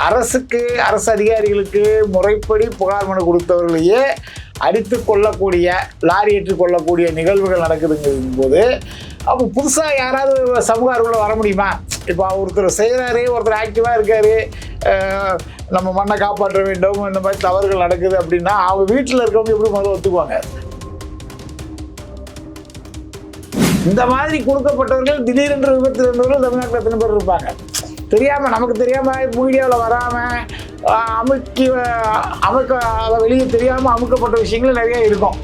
அரசு அதிகாரிகளுக்கு முறைப்படி புகார் மனு கொடுத்தவர்களையே அடித்து கொள்ளக்கூடிய, லாரி ஏற்றி கொள்ளக்கூடிய நிகழ்வுகள் நடக்குதுங்கும் போது அப்போ புதுசாக யாராவது சமூக ஆர்வலர் வர முடியுமா? இப்போ ஒருத்தர் செய்கிறாரு, ஒருத்தர் ஆக்டிவாக இருக்கார், நம்ம மண்ணை காப்பாற்ற வேண்டும், இந்த மாதிரி தவறுகள் நடக்குது அப்படின்னா அவங்க வீட்டில் இருக்கவங்க எப்படி முதல்ல ஒத்துக்குவாங்க? இந்த மாதிரி கொடுக்கப்பட்டவர்கள் திடீரென்று விபத்தில் இருந்தவர்கள் தமிழ்நாட்டில் எத்தனை பேர் இருப்பாங்க? தெரியாமல், நமக்கு தெரியாமல், மீடியாவில் வராமல் அதை வெளியே தெரியாமல் அமுக்கப்பட்ட விஷயங்கள் நிறைய இருக்கும்.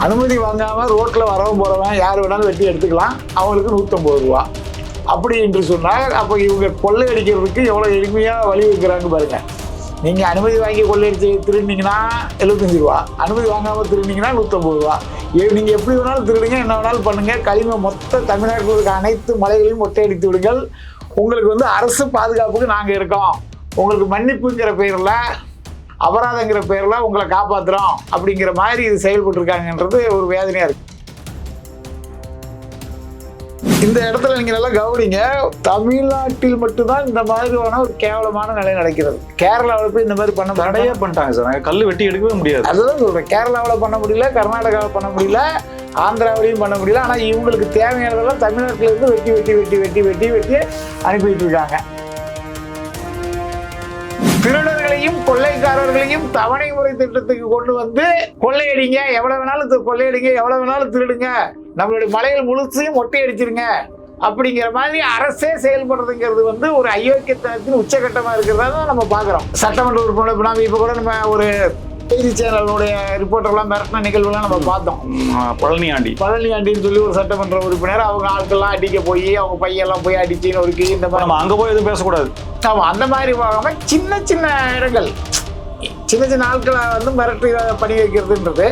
அனுமதி வாங்காமல் ரோட்டில் வரவும் போகிறவன் யார் வேணாலும் வெட்டி எடுத்துக்கலாம், அவங்களுக்கு 150 ரூபா அப்படி என்று சொன்னால் அப்போ இவங்க கொள்ளை அடிக்கிறதுக்கு எவ்வளோ எளிமையாக வழி வைக்கிறாங்க பாருங்கள். நீங்கள் அனுமதி வாங்கி கொள்ளையடிச்சு திருடினீங்கன்னா 75 ரூபா, அனுமதி வாங்காமல் திருடினீங்கன்னா 150 ரூபா. நீங்கள் எப்படி வேணாலும் திருடுங்க, என்ன வேணாலும் பண்ணுங்கள், கழிவு மொத்த தமிழ்நாட்டில் இருக்க அனைத்து மலைகளையும் மொட்டையடித்து விடுங்கள், உங்களுக்கு அரசு பாதுகாப்புக்கு நாங்கள் இருக்கோம், உங்களுக்கு மன்னிப்புங்கிற பேரில், அபராதங்கிற பேரில் உங்களை காப்பாற்றுறோம் அப்படிங்கிற மாதிரி இது செயல்பட்டுருக்காங்கன்றது ஒரு வேதனையாக இருக்குது. இந்த இடத்துல நீங்கள் நல்லா கவனிங்க, தமிழ்நாட்டில் மட்டும்தான் இந்த மாதிரியான ஒரு கேவலமான நிலை நடக்கிறது. கேரளாவில் போய் இந்த மாதிரி பண்ண தடையே பண்ணிட்டாங்க சார். நாங்கள் கல் வெட்டி எடுக்கவே முடியாது. அதுதான் சொல்கிறேன், கேரளாவில் பண்ண முடியல, கர்நாடகாவில் பண்ண முடியல, ஆந்திராவிலையும் பண்ண முடியல. ஆனால் இவங்களுக்கு தேவையானதெல்லாம் தமிழ்நாட்டிலேருந்து வெட்டி வெட்டி வெட்டி வெட்டி வெட்டி வெட்டி அனுப்பிட்டு இருக்காங்க. திருடர்களையும் கொள்ளைக்காரர்களையும் தவணை முறை திட்டத்துக்கு கொண்டு வந்து கொள்ளையடிங்க, எவ்வளவு வேணாலும் கொள்ளையடிங்க, எவ்வளவு வேணாலும் திருடுங்க, நம்மளுடைய மலைகள் முழுசையும் மொட்டை அடிச்சிருங்க அப்படிங்கிற மாதிரி அரசே செயல்படுறதுங்கிறது ஒரு அயோக்கியத்தனத்தின் உச்சகட்டமாக இருக்கிறதா தான் நம்ம பார்க்குறோம். சட்டமன்ற உறுப்பினர் நம்ம இப்போ கூட நம்ம ஒரு செய்தி சேனலுடைய ரிப்போர்ட்டர்லாம் மிரட்டின நிகழ்வுலாம் நம்ம பார்த்தோம். பழனியாண்டின்னு சொல்லி ஒரு சட்டமன்ற உறுப்பினர் அவங்க ஆட்கள்லாம் அடிக்க போய் அவங்க பையெல்லாம் போய் அடிச்சுன்னு ஒரு இந்த மாதிரி நம்ம அங்கே போய் எதுவும் பேசக்கூடாது. ஆமாம், அந்த மாதிரி போகாமல் சின்ன சின்ன இடங்கள், சின்ன சின்ன ஆட்களை மிரட்டி பண்ணி வைக்கிறதுன்றது.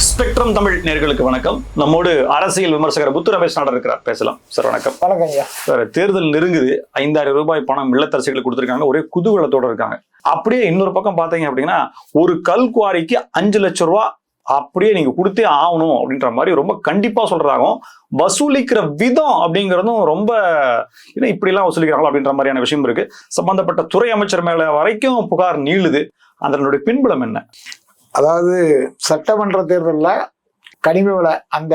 ஸ்பெக்ட்ரம் தமிழ் நேயர்களுக்கு வணக்கம். நம்மோடு அரசியல் விமர்சகர் முத்து ரமேஷ் நாடர் இருக்கிறார், பேசலாம் சார். வணக்கம். வணக்கம் ஐயா. சார், தேர்தல் நெருங்குது, 5000 ரூபாய் பணம் இல்லத்தரசிகளுக்கு கொடுத்துருக்காங்க, ஒரே குதூகலத்தோடு இருக்காங்க. அப்படியே இன்னொரு பக்கம் பார்த்தீங்க அப்படின்னா ஒரு கல்குவாரிக்கு 5 லட்சம் ரூபா அப்படியே நீங்க கொடுத்தே ஆகணும் அப்படின்ற மாதிரி ரொம்ப கண்டிப்பா சொல்றதாகவும், வசூலிக்கிற விதம் அப்படிங்கிறதும் ரொம்ப இப்படிலாம் வசூலிக்கிறாங்களோ அப்படின்ற மாதிரியான விஷயம் இருக்கு. சம்பந்தப்பட்ட துறை அமைச்சர் மேல வரைக்கும் புகார் நீளுது. அதனுடைய பின்புலம் என்ன? அதாவது சட்டமன்ற தேர்தலில் கனிம விலை அந்த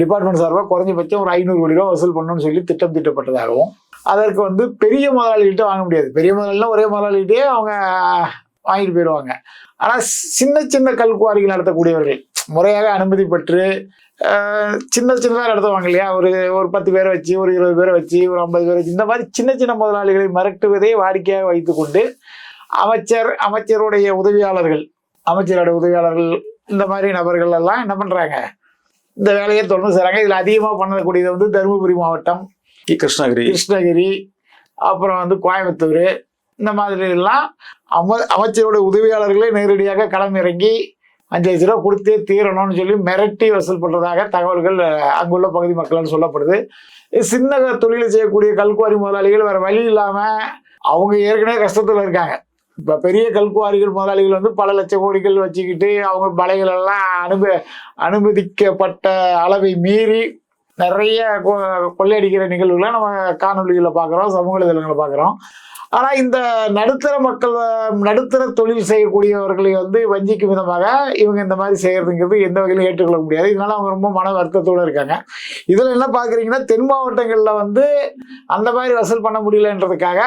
டிபார்ட்மெண்ட் சார்பாக குறைஞ்சபட்சம் ஒரு 500 கோடி ரூபா வசூல் பண்ணணும்னு சொல்லி திட்டம் தீட்டப்பட்டதாகவும், அதற்கு பெரிய முதலாளிகிட்ட வாங்க முடியாது, பெரிய முதலாளினா ஒரே முதலாளிகிட்டே அவங்க வாங்கிட்டு போயிடுவாங்க. ஆனால் சின்ன சின்ன கல்குவாரிகள் நடத்தக்கூடியவர்கள் முறையாக அனுமதி பெற்று சின்ன சின்னதாக நடத்துவாங்க இல்லையா, ஒரு 10 பேரை வச்சு, ஒரு 20 பேரை வச்சு, ஒரு 50 பேரை வச்சு, இந்த மாதிரி சின்ன சின்ன முதலாளிகளை மிரட்டுவதை வாடிக்கையாக வைத்துக்கொண்டு அமைச்சருடைய உதவியாளர்கள் இந்த மாதிரி நபர்கள் எல்லாம் என்ன பண்றாங்க, இந்த வேலையை தொடர்ந்து செய்றாங்க. இதுல அதிகமாக பண்ணக்கூடியது தருமபுரி மாவட்டம், கிருஷ்ணகிரி, அப்புறம் கோயம்புத்தூர், இந்த மாதிரி எல்லாம் அமைச்சருடைய உதவியாளர்களே நேரடியாக களமிறங்கி 5 லட்ச ரூபா கொடுத்தே தீரணும்னு சொல்லி மிரட்டி வசூல் பண்றதாக தகவல்கள் அங்குள்ள பகுதி மக்களால் சொல்லப்படுது. சின்ன தொழிலை செய்யக்கூடிய கல்குவாரி முதலாளிகள் வேற வழி இல்லாம அவங்க ஏற்கனவே கஷ்டத்துல இருக்காங்க. இப்போ பெரிய கல்குவாரிகள் முதலாளிகள் பல லட்ச கோடிகள் வச்சுக்கிட்டு அவங்க மலைகள் எல்லாம் அனுமதிக்கப்பட்ட அளவை மீறி நிறைய கொள்ளையடிக்கிற நிகழ்வுகளை நம்ம காணொலிகளில் பார்க்குறோம், சமூக வலைதளங்களை பார்க்குறோம். ஆனால் இந்த நடுத்தர தொழில் செய்யக்கூடியவர்களை வஞ்சிக்கும் விதமாக இவங்க இந்த மாதிரி செய்யறதுங்கிறது எந்த வகையிலும் ஏற்றுக்கொள்ள முடியாது. இதனால அவங்க ரொம்ப மன வருத்தத்தோடு இருக்காங்க. இதில் என்ன பார்க்குறீங்கன்னா, தென் மாவட்டங்களில் அந்த மாதிரி வசூல் பண்ண முடியலன்றதுக்காக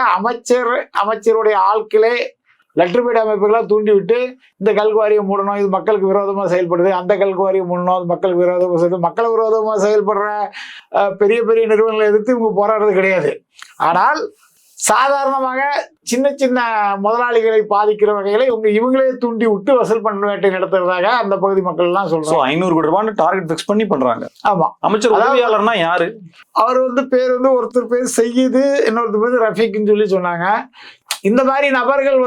அமைச்சருடைய ஆட்களே லெட்டர்பேட் அமைப்புகளாக தூண்டி விட்டு இந்த கல்குவாரியை மூடணும், இது மக்களுக்கு விரோதமாக செயல்படுது, அந்த கல்குவாரியை மூடணும், அது மக்களுக்கு விரோதமாக செயல்படுது. மக்கள் விரோதமாக செயல்படுற பெரிய பெரிய நிறுவனங்களை எதிர்த்து இவங்க போராடுறது கிடையாது. ஆனால் சாதாரணமாக சின்ன சின்ன முதலாளிகளை பாதிக்கிற வகையில இவங்களே தூண்டி விட்டு வசூல் பண்ண வேட்டை நடத்துறதாக அந்த பகுதி மக்கள் எல்லாம் சொல்றாங்க. 500 கோடி ரூபாய் டார்கெட் ஃபிக்ஸ் பண்ணி பண்றாங்க. ஆமா, அமைச்சர் உதவியாளர்னா யாரு? அவர் பேர் ஒருத்தர் பேர் செய்யுது, இன்னொருத்தர் பேர் ரஃபீக்னு சொல்லி சொன்னாங்க. இந்த மாதிரி நபர்கள்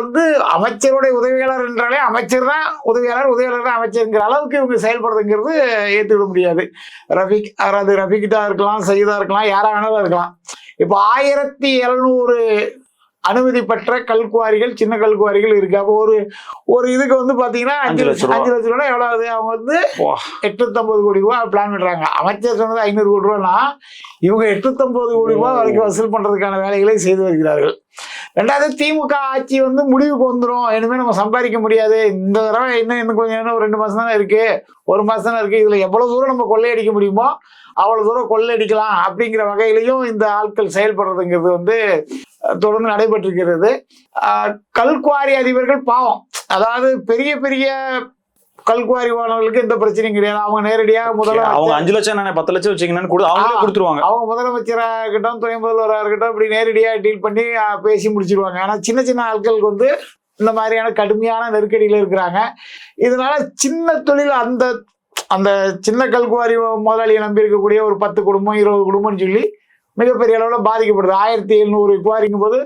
அமைச்சருடைய உதவியாளர் என்றாலே அமைச்சர் தான் உதவியாளர் தான் அமைச்சருங்கிற அளவுக்கு இவங்க செயல்படுறதுங்கிறது ஏற்றுக்க முடியாது. ரஃபீக்கிட்டா இருக்கலாம், செய்தா இருக்கலாம், யாரா வேணாலும் இருக்கலாம். இப்போ 1700 அனுமதி பெற்ற கல்குவாரிகள், சின்ன கல்குவாரிகள் இருக்கு. அப்போ ஒரு இதுக்கு வந்து பாத்தீங்கன்னா 5 லட்சம் ரூபா எவ்வளவு? அவங்க வந்து 850 கோடி ரூபாய் பிளான் பண்றாங்க. அமைச்சர் சொன்னது 500 கோடி ரூபாய்னா இவங்க 850 கோடி ரூபாய் வரைக்கும் வசூல் பண்றதுக்கான வேலைகளை செய்து வருகிறார்கள். ரெண்டாவது, திமுக ஆட்சி வந்து முடிவுக்கு வந்துடும், இனிமே நம்ம சம்பாதிக்க முடியாது, இந்த தடவை இன்னும் கொஞ்சம் ஒரு 2 மாசம் தானே இருக்கு, 1 மாசம் தானே இருக்கு, இதுல எவ்வளவு தூரம் நம்ம கொள்ளையடிக்க முடியுமோ அவ்வளவு தூரம் கொள்ளையடிக்கலாம் அப்படிங்கிற வகையிலையும் இந்த ஆட்கள் செயல்படுறதுங்கிறது வந்து தொடர்ந்து நடைபெற்றிருக்கிறது. கல்குவாரி அதிபர்கள் பாவம், அதாவது பெரிய பெரிய கல்குவாரி வானவர்களுக்கு எந்த பிரச்சனையும் கிடையாது. அவங்க நேரடியாக அவங்க 5 லட்சம் 10 லட்சம் வச்சுக்கணும்னு அவங்களே கொடுத்துருவாங்க. அவங்க முதலமைச்சராக இருக்கட்டும், துணை முதல்வராக இருக்கட்டும், இப்படி நேரடியாக டீல் பண்ணி பேசி முடிச்சிருவாங்க. ஆனா சின்ன சின்ன ஆட்களுக்கு வந்து இந்த மாதிரியான கடுமையான நெருக்கடியில இருக்கிறாங்க. இதனால சின்ன தொழில் அந்த அந்த சின்ன கல்குவாரி முதலாளியை நம்பி இருக்கக்கூடிய ஒரு 10 குடும்பம் 20 குடும்பம்னு சொல்லி மிகப்பெரிய அளவில் பாதிக்கப்படுது. 1700 குவாரிக்கும் போது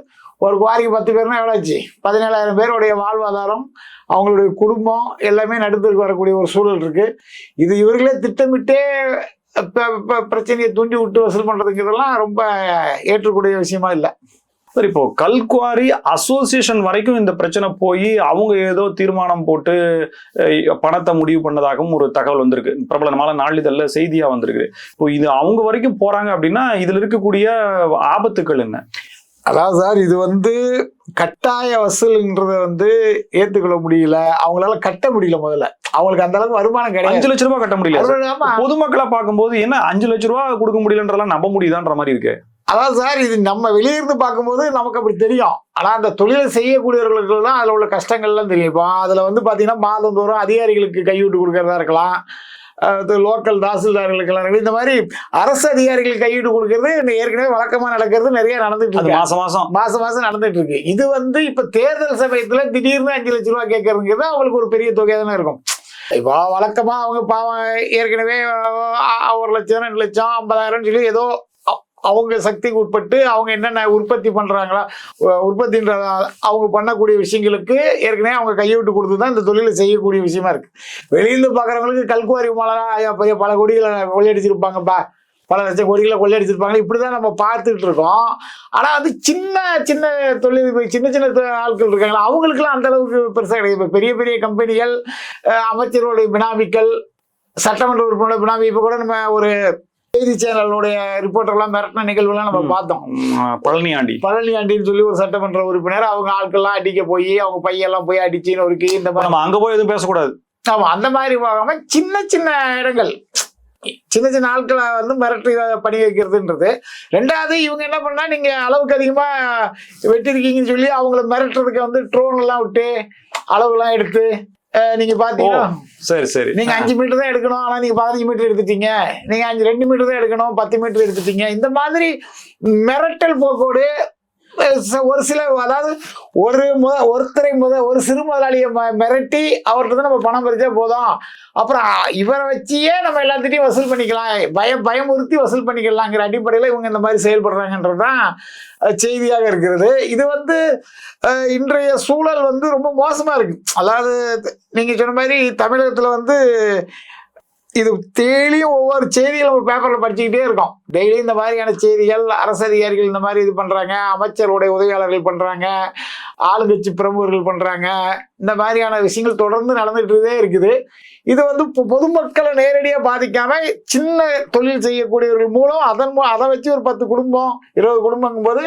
ஒரு குவாரிக்கு 10 பேர்னா எவ்வளோ ஆச்சு? 17,000 பேருடைய வாழ்வாதாரம், அவங்களுடைய குடும்பம் எல்லாமே நடுத்தருக்கு வரக்கூடிய ஒரு சூழல் இருக்கு. இது இவர்களே திட்டமிட்டே பிரச்சனையை தூண்டி விட்டு வசூல் பண்றதுங்கிறதெல்லாம் ரொம்ப ஏற்றக்கூடிய விஷயமா இல்லை. சரி, இப்போ கல்குவாரி அசோசியேஷன் வரைக்கும் இந்த பிரச்சனை போய் அவங்க ஏதோ தீர்மானம் போட்டு பணத்தை முடிவு பண்ணதாகவும் ஒரு தகவல் வந்திருக்கு. பிரபலமான நாளிதழ்ல செய்தியா வந்திருக்கு. இப்போ இது அவங்க வரைக்கும் போறாங்க அப்படின்னா இதுல இருக்கக்கூடிய ஆபத்துக்கள் என்ன? அதாவது சார், இது வந்து கட்டாய வசூல்ன்றத வந்து ஏத்துக்கொள்ள முடியல, அவங்களால கட்ட முடியல. முதல்ல அவங்களுக்கு அந்த அளவுக்கு வருமானம் கிடையாது. 5 லட்சம் ரூபாய் கட்ட முடியல. பொதுமக்களை பார்க்கும்போது என்ன 5 லட்சம் ரூபாய் கொடுக்க முடியலன்றலாம் நம்ப முடியுதான்ற மாதிரி இருக்கு. அதாவது சார், இது நம்ம வெளியிருந்து பார்க்கும்போது நமக்கு அப்படி தெரியும். ஆனா அந்த தொழிலை செய்யக்கூடியவர்களுக்கு தான் அதுல உள்ள கஷ்டங்கள்லாம் தெரியும். இப்போ அதுல வந்து பாத்தீங்கன்னா மாதந்தோறும் அதிகாரிகளுக்கு கைவிட்டு கொடுக்கறதா இருக்கலாம், லோக்கல் தாசில்தார்களுக்கு, இந்த மாதிரி அரசு அதிகாரிகள் கையீடு கொடுக்கறது ஏற்கனவே வழக்கமா நடக்கிறது, நிறைய நடந்துட்டு இருக்கு. மாசம் நடந்துட்டு இருக்கு. இது வந்து இப்ப தேர்தல் சமயத்துல திடீர்னு 5 லட்சம் ரூபாய் கேட்கறதுங்கிறது அவங்களுக்கு ஒரு பெரிய தொகையா தானே இருக்கும். இப்போ வழக்கமா அவங்க பாவம் ஏற்கனவே 1 லட்சம் 2 லட்சம் 50,000 சொல்லி ஏதோ அவங்க சக்திக்கு உட்பட்டு அவங்க என்னென்ன உற்பத்தி பண்றாங்களா, உற்பத்தின்ற அவங்க பண்ணக்கூடிய விஷயங்களுக்கு ஏற்கனவே அவங்க கையை விட்டு கொடுத்து தான் இந்த தொழிலை செய்யக்கூடிய விஷயமா இருக்கு. வெளியில பாக்குறவங்களுக்கு கல்குவாரி மலரா பல கோடிகளை கொள்ளையடிச்சிருப்பாங்கப்பா, பல லட்சம் கோடிகளை கொள்ளையடிச்சிருப்பாங்க, இப்படிதான் நம்ம பார்த்துட்டு இருக்கோம். ஆனா வந்து சின்ன சின்ன தொழில் சின்ன ஆட்கள் இருக்காங்களா, அவங்களுக்குலாம் அந்த அளவுக்கு பெருசா கிடையாது. இப்போ பெரிய பெரிய கம்பெனிகள், அமைச்சர்களுடைய பினாமிகள், சட்டமன்ற உறுப்பினர் பினாமி, இப்ப கூட நம்ம ஒரு செய்தி சேனலுடைய ரிப்போர்ட்டர்லாம் மிரட்டின நிகழ்வுலாம் நம்ம பார்த்தோம். பழனியாண்டின்னு சொல்லி ஒரு சட்டமன்ற உறுப்பினர், அவங்க ஆட்கள்லாம் அடிக்க போய் அவங்க பையெல்லாம் போய் அடிச்சுன்னு ஒரு இந்த மாதிரி அங்க போய் எதுவும் பேசக்கூடாது. ஆமா, அந்த மாதிரி போகாம சின்ன சின்ன இடங்கள், சின்ன சின்ன ஆட்களை வந்து மிரட்டி பண்ணி வைக்கிறதுன்றது. ரெண்டாவது, இவங்க என்ன பண்ணா, நீங்க அளவுக்கு அதிகமா வெட்டிருக்கீங்கன்னு சொல்லி அவங்கள மிரட்டுறதுக்கு வந்து ட்ரோன் எல்லாம் விட்டு அளவுலாம் எடுத்து நீங்க பாத்தீங்கன்னா, சரி நீங்க 5 மீட்டர் தான் எடுக்கணும், ஆனா நீங்க 15 மீட்டர் எடுத்துட்டீங்க, நீங்க 2 மீட்டர் தான் எடுக்கணும், 10 மீட்டர் எடுத்துட்டீங்க. இந்த மாதிரி மிரட்டல் போக்கோடு ஒரு சில, அதாவது ஒரு சிறு முதலாளியை மிரட்டி அவர்கிட்ட தான் நம்ம பணம் பறிச்சா போதும், அப்புறம் இவரை வச்சியே நம்ம எல்லாத்திட்டையும் வசூல் பண்ணிக்கலாம், பயமுறுத்தி வசூல் பண்ணிக்கலாங்கிற அடிப்படையில் இவங்க இந்த மாதிரி செயல்படுறாங்கன்றதுதான் செய்தியாக இருக்கிறது. இது வந்து இன்றைய சூழல் வந்து ரொம்ப மோசமா இருக்கு. அதாவது நீங்க சொன்ன மாதிரி தமிழகத்துல வந்து இது டெய்லியும் ஒவ்வொரு செய்திகள் நம்ம பேப்பர்ல படிச்சுக்கிட்டே இருக்கோம். டெய்லியும் இந்த மாதிரியான செய்திகள், அரசு அதிகாரிகள் இந்த மாதிரி இது பண்றாங்க, அமைச்சருடைய உதவியாளர்கள் பண்றாங்க, ஆளுங்கட்சி பிரமுகர்கள் பண்றாங்க, இந்த மாதிரியான விஷயங்கள் தொடர்ந்து நடந்துகிட்டே இருக்குது. இது வந்து பொதுமக்களை நேரடியா பாதிக்காம சின்ன தொழில் செய்யக்கூடியவர்கள் மூலம் அதை வச்சு ஒரு 10 குடும்பம் 20 குடும்பங்கும் போது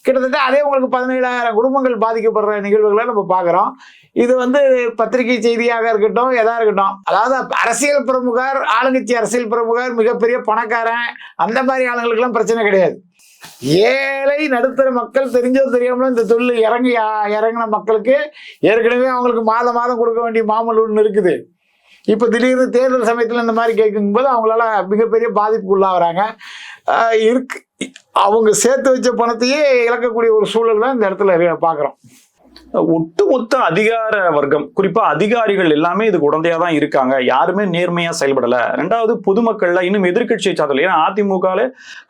கிட்டத்தட்ட அதே உங்களுக்கு 17,000 குடும்பங்கள் பாதிக்கப்படுற நிகழ்வுகளை நம்ம பார்க்குறோம். இது வந்து பத்திரிகை செய்தியாக இருக்கட்டும், எதா இருக்கட்டும், அதாவது அரசியல் பிரமுகர், ஆளுங்கட்சி அரசியல் பிரமுகர், மிகப்பெரிய பணக்காரன், அந்த மாதிரி ஆளுங்களுக்கெல்லாம் பிரச்சனை கிடையாது. ஏழை நடுத்தர மக்கள் தெரிஞ்சோ தெரியாமலும் இந்த தொழில் இறங்கின மக்களுக்கு ஏற்கனவே அவங்களுக்கு மாதம் கொடுக்க வேண்டிய மாமூல் ஒன்று இருக்குது. இப்போ திடீர்னு தேர்தல் சமயத்தில் இந்த மாதிரி கேட்கும்போது அவங்களால மிகப்பெரிய பாதிப்புக்கு உள்ளாகிறாங்க. அவங்க சேர்த்து வச்ச பணத்தையே இழக்கக்கூடிய ஒரு சூழல் தான் இந்த இடத்துல பார்க்குறோம். ஒட்டுமொத்த அதிகார வர்க்கம், குறிப்பா அதிகாரிகள் எல்லாமே இதுக்கு உடந்தையா தான் இருக்காங்க. யாருமே நேர்மையா செயல்படல. ரெண்டாவது, பொதுமக்கள்ல இன்னும் எதிர்க்கட்சியை சார்ந்தல, ஏன்னா அதிமுகல